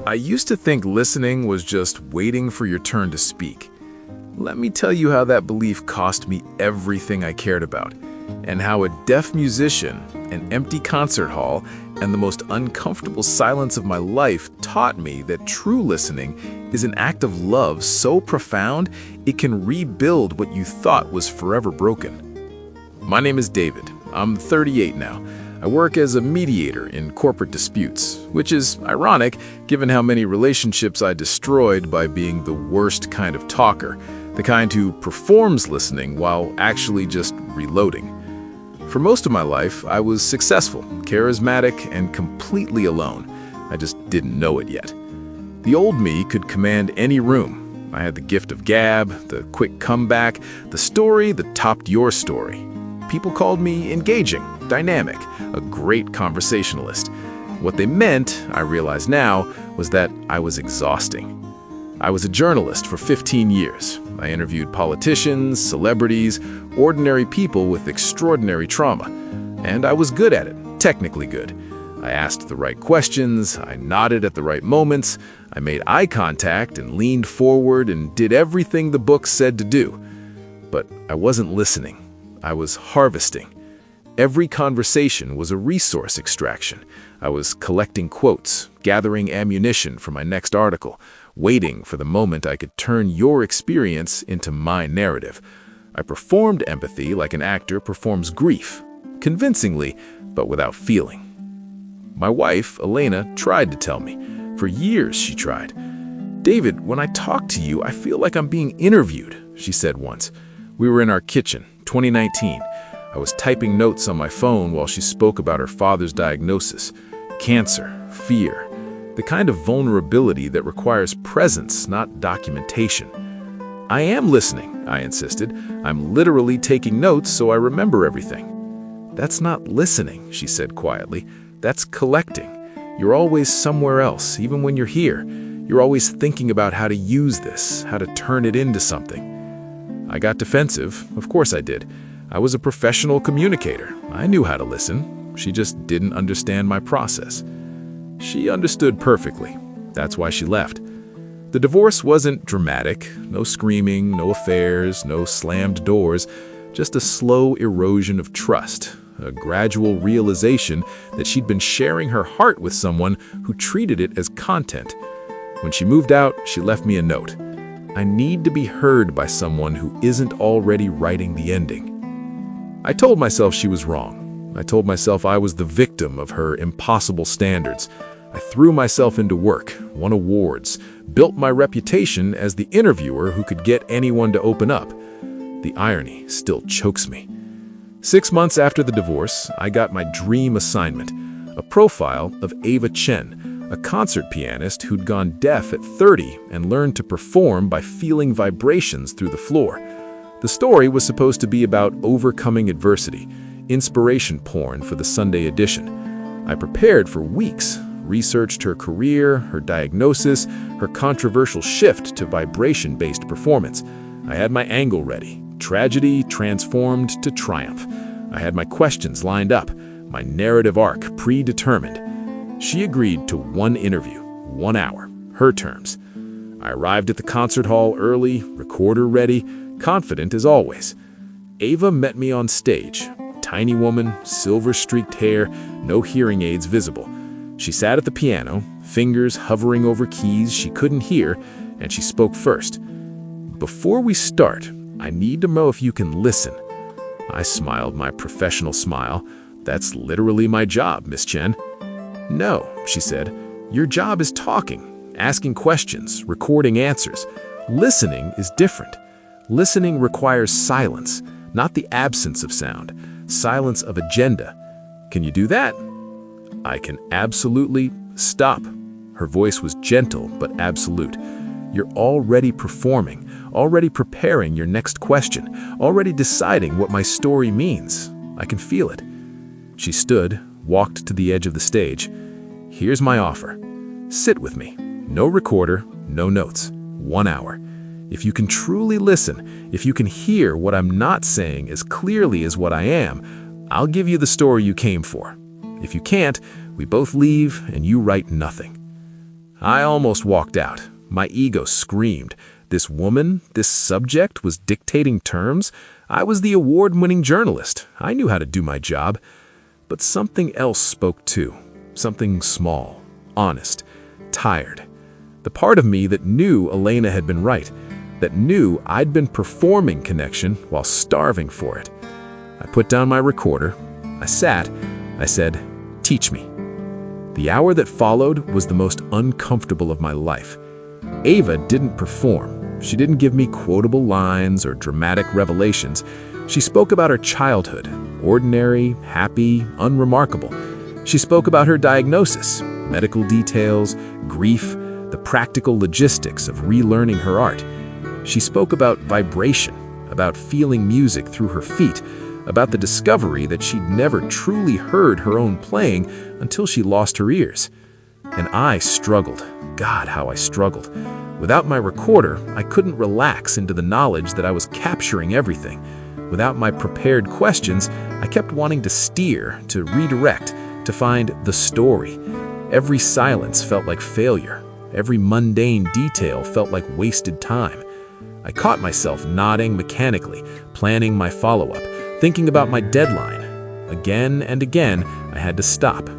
I used to think listening was just waiting for your turn to speak. Let me tell you how that belief cost me everything I cared about, and how a deaf musician, an empty concert hall, and the most uncomfortable silence of my life taught me that true listening is an act of love so profound it can rebuild what you thought was forever broken. My name is David. I'm 38 now. I work as a mediator in corporate disputes, which is ironic given how many relationships I destroyed by being the worst kind of talker, the kind who performs listening while actually just reloading. For most of my life, I was successful, charismatic, and completely alone. I just didn't know it yet. The old me could command any room. I had the gift of gab, the quick comeback, the story that topped your story. People called me engaging, dynamic, a great conversationalist. What they meant, I realize now, was that I was exhausting. I was a journalist for 15 years. I interviewed politicians, celebrities, ordinary people with extraordinary trauma. And I was good at it, technically good. I asked the right questions, I nodded at the right moments, I made eye contact and leaned forward and did everything the book said to do. But I wasn't listening. I was harvesting. Every conversation was a resource extraction. I was collecting quotes, gathering ammunition for my next article, waiting for the moment I could turn your experience into my narrative. I performed empathy like an actor performs grief, convincingly, but without feeling. My wife, Elena, tried to tell me. For years, she tried. "David, when I talk to you, I feel like I'm being interviewed," she said once. We were in our kitchen, 2019. I was typing notes on my phone while she spoke about her father's diagnosis. Cancer, fear, the kind of vulnerability that requires presence, not documentation. "I am listening," I insisted. "I'm literally taking notes so I remember everything." "That's not listening," she said quietly. "That's collecting. You're always somewhere else, even when you're here. You're always thinking about how to use this, how to turn it into something." I got defensive. Of course I did. I was a professional communicator. I knew how to listen. She just didn't understand my process. She understood perfectly. That's why she left. The divorce wasn't dramatic. No screaming, no affairs, no slammed doors. Just a slow erosion of trust. A gradual realization that she'd been sharing her heart with someone who treated it as content. When she moved out, she left me a note. "I need to be heard by someone who isn't already writing the ending." I told myself she was wrong. I told myself I was the victim of her impossible standards. I threw myself into work, won awards, built my reputation as the interviewer who could get anyone to open up. The irony still chokes me. 6 months after the divorce, I got my dream assignment, a profile of Ava Chen, a concert pianist who'd gone deaf at 30 and learned to perform by feeling vibrations through the floor. The story was supposed to be about overcoming adversity, inspiration porn for the Sunday edition. I prepared for weeks, researched her career, her diagnosis, her controversial shift to vibration-based performance. I had my angle ready, tragedy transformed to triumph. I had my questions lined up, my narrative arc predetermined. She agreed to one interview, 1 hour, her terms. I arrived at the concert hall early, recorder ready, confident as always. Ava met me on stage. Tiny woman, silver-streaked hair, no hearing aids visible. She sat at the piano, fingers hovering over keys she couldn't hear, and she spoke first. "Before we start, I need to know if you can listen." I smiled my professional smile. "That's literally my job, Miss Chen." "No," she said. "Your job is talking, asking questions, recording answers. Listening is different. Listening requires silence, not the absence of sound, silence of agenda. Can you do that?" "I can absolutely stop." Her voice was gentle but absolute. "You're already performing, already preparing your next question, already deciding what my story means. I can feel it." She stood, walked to the edge of the stage. "Here's my offer. Sit with me. No recorder, no notes. 1 hour. If you can truly listen, if you can hear what I'm not saying as clearly as what I am, I'll give you the story you came for. If you can't, we both leave and you write nothing." I almost walked out. My ego screamed. This woman, this subject was dictating terms. I was the award-winning journalist. I knew how to do my job. But something else spoke too. Something small, honest, tired. The part of me that knew Elena had been right, that knew I'd been performing connection while starving for it. I put down my recorder. I sat. I said, "Teach me." The hour that followed was the most uncomfortable of my life. Ava didn't perform. She didn't give me quotable lines or dramatic revelations. She spoke about her childhood, ordinary, happy, unremarkable. She spoke about her diagnosis, medical details, grief, the practical logistics of relearning her art. She spoke about vibration, about feeling music through her feet, about the discovery that she'd never truly heard her own playing until she lost her ears. And I struggled. God, how I struggled. Without my recorder, I couldn't relax into the knowledge that I was capturing everything. Without my prepared questions, I kept wanting to steer, to redirect, to find the story. Every silence felt like failure. Every mundane detail felt like wasted time. I caught myself nodding mechanically, planning my follow-up, thinking about my deadline. Again and again, I had to stop,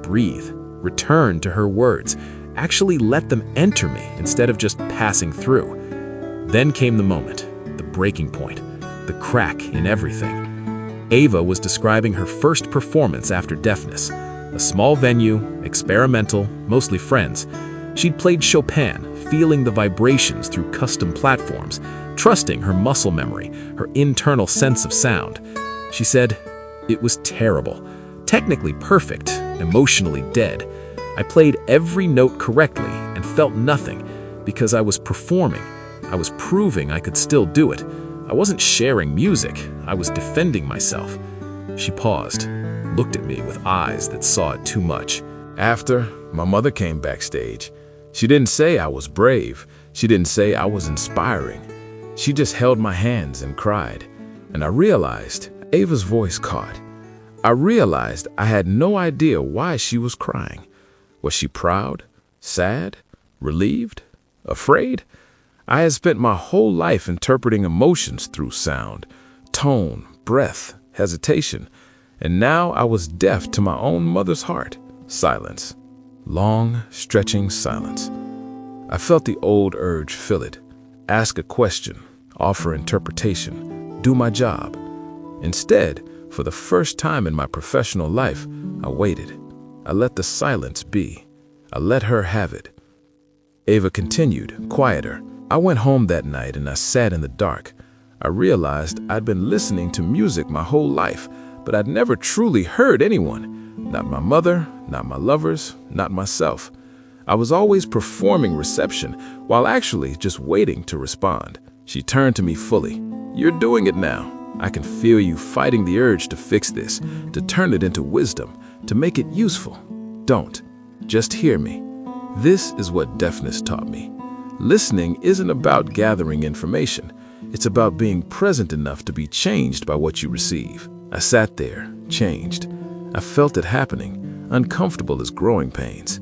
breathe, return to her words, actually let them enter me instead of just passing through. Then came the moment, the breaking point, the crack in everything. Ava was describing her first performance after deafness. A small venue, experimental, mostly friends. She'd played Chopin, feeling the vibrations through custom platforms, trusting her muscle memory, her internal sense of sound. She said, "It was terrible, technically perfect, emotionally dead. I played every note correctly and felt nothing because I was performing. I was proving I could still do it. I wasn't sharing music, I was defending myself." She paused, looked at me with eyes that saw it too much. After, my mother came backstage. She didn't say I was brave. She didn't say I was inspiring. She just held my hands and cried. And I realized Ava's voice caught. I realized I had no idea why she was crying. Was she proud, sad, relieved, afraid? I had spent my whole life interpreting emotions through sound, tone, breath, hesitation, and now I was deaf to my own mother's heart. Silence. Long, stretching silence. I felt the old urge fill it. Ask a question, offer interpretation, do my job. Instead, for the first time in my professional life, I waited. I let the silence be. I let her have it. Ava continued, quieter. I went home that night and I sat in the dark. I realized I'd been listening to music my whole life, but I'd never truly heard anyone. Not my mother, not my lovers, not myself. I was always performing reception while actually just waiting to respond. She turned to me fully. "You're doing it now. I can feel you fighting the urge to fix this, to turn it into wisdom, to make it useful. Don't. Just hear me. This is what deafness taught me. Listening isn't about gathering information. It's about being present enough to be changed by what you receive." I sat there, changed. I felt it happening, uncomfortable as growing pains.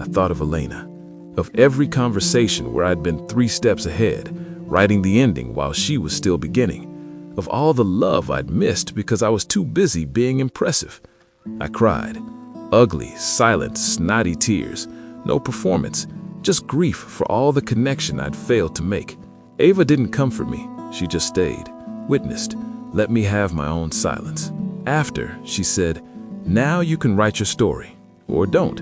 I thought of Elena, of every conversation where I'd been 3 steps ahead, writing the ending while she was still beginning, of all the love I'd missed because I was too busy being impressive. I cried. Ugly, silent, snotty tears. No performance, just grief for all the connection I'd failed to make. Ava didn't comfort me. She just stayed, witnessed, let me have my own silence. After, she said, "Now you can write your story, or don't,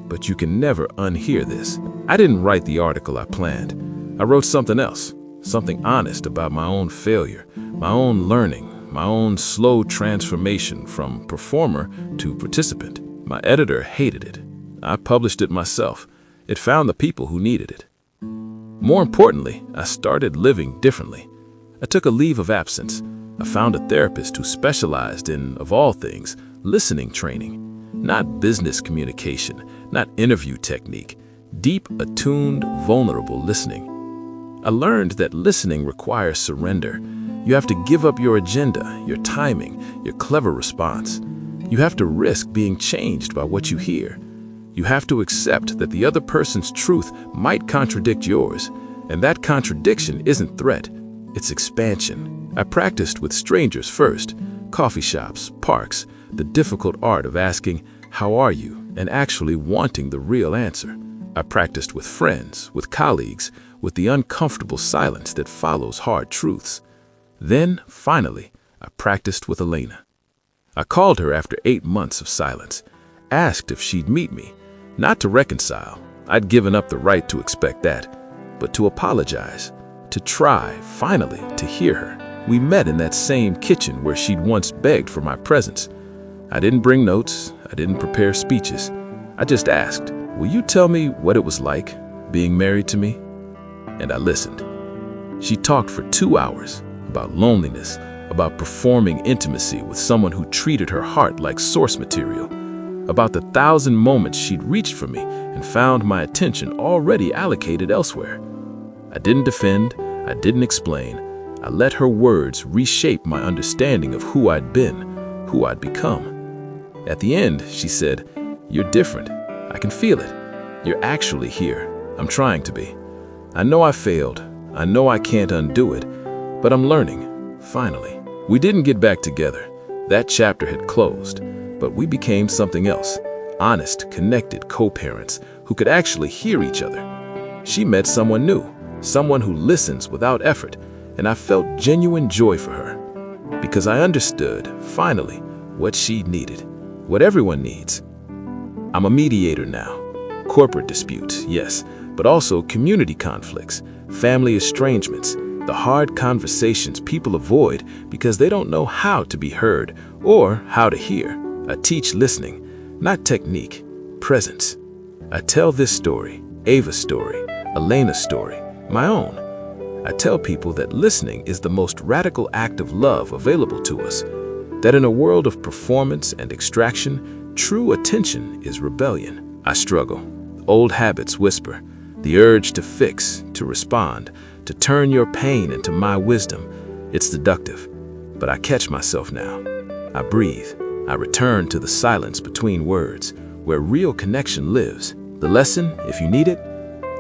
but you can never unhear this." I didn't write the article I planned. I wrote something else, something honest about my own failure, my own learning, my own slow transformation from performer to participant. My editor hated it. I published it myself. It found the people who needed it. More importantly, I started living differently. I took a leave of absence. I found a therapist who specialized in, of all things, listening training. Not business communication, not interview technique. Deep, attuned, vulnerable listening. I learned that listening requires surrender. You have to give up your agenda, your timing, your clever response. You have to risk being changed by what you hear. You have to accept that the other person's truth might contradict yours, and that contradiction isn't threat, it's expansion. I practiced with strangers first, coffee shops, parks, the difficult art of asking, "How are you?" and actually wanting the real answer. I practiced with friends, with colleagues, with the uncomfortable silence that follows hard truths. Then, finally, I practiced with Elena. I called her after 8 months of silence, asked if she'd meet me, not to reconcile, I'd given up the right to expect that, but to apologize, to try, finally, to hear her. We met in that same kitchen where she'd once begged for my presence. I didn't bring notes, I didn't prepare speeches. I just asked, "Will you tell me what it was like, being married to me?" And I listened. She talked for 2 hours about loneliness, about performing intimacy with someone who treated her heart like source material, about the 1,000 moments she'd reached for me and found my attention already allocated elsewhere. I didn't defend, I didn't explain. I let her words reshape my understanding of who I'd been, who I'd become. At the end, she said, "You're different. I can feel it. You're actually here. I'm trying to be. I know I failed. I know I can't undo it, but I'm learning, finally." We didn't get back together. That chapter had closed, but we became something else. Honest, connected co-parents who could actually hear each other. She met someone new, someone who listens without effort, and I felt genuine joy for her. Because I understood, finally, what she needed, what everyone needs. I'm a mediator now. Corporate disputes, yes, but also community conflicts, family estrangements, the hard conversations people avoid because they don't know how to be heard or how to hear. I teach listening, not technique, presence. I tell this story, Ava's story, Elena's story, my own. I tell people that listening is the most radical act of love available to us, that in a world of performance and extraction, true attention is rebellion. I struggle. Old habits whisper, the urge to fix, to respond, to turn your pain into my wisdom. It's seductive, but I catch myself now. I breathe. I return to the silence between words, where real connection lives. The lesson, if you need it,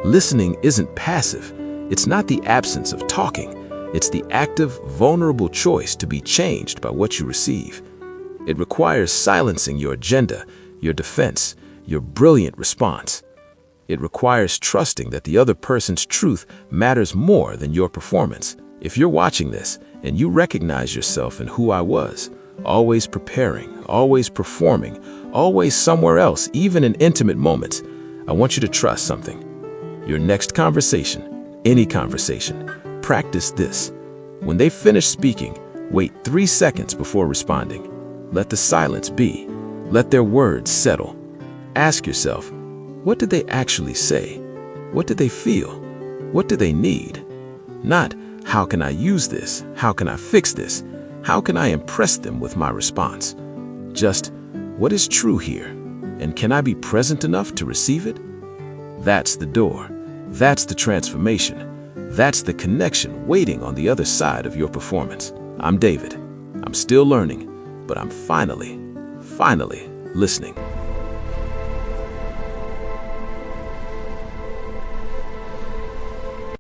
listening isn't passive. It's not the absence of talking. It's the active, vulnerable choice to be changed by what you receive. It requires silencing your agenda, your defense, your brilliant response. It requires trusting that the other person's truth matters more than your performance. If you're watching this and you recognize yourself in who I was, always preparing, always performing, always somewhere else, even in intimate moments, I want you to trust something. Your next conversation, any conversation, practice this. When they finish speaking, wait 3 seconds before responding. Let the silence be. Let their words settle. Ask yourself, what did they actually say? What did they feel? What do they need? Not, how can I use this? How can I fix this? How can I impress them with my response? Just, what is true here? And can I be present enough to receive it? That's the door. That's the transformation. That's the connection waiting on the other side of your performance. I'm David. I'm still learning, but I'm finally listening.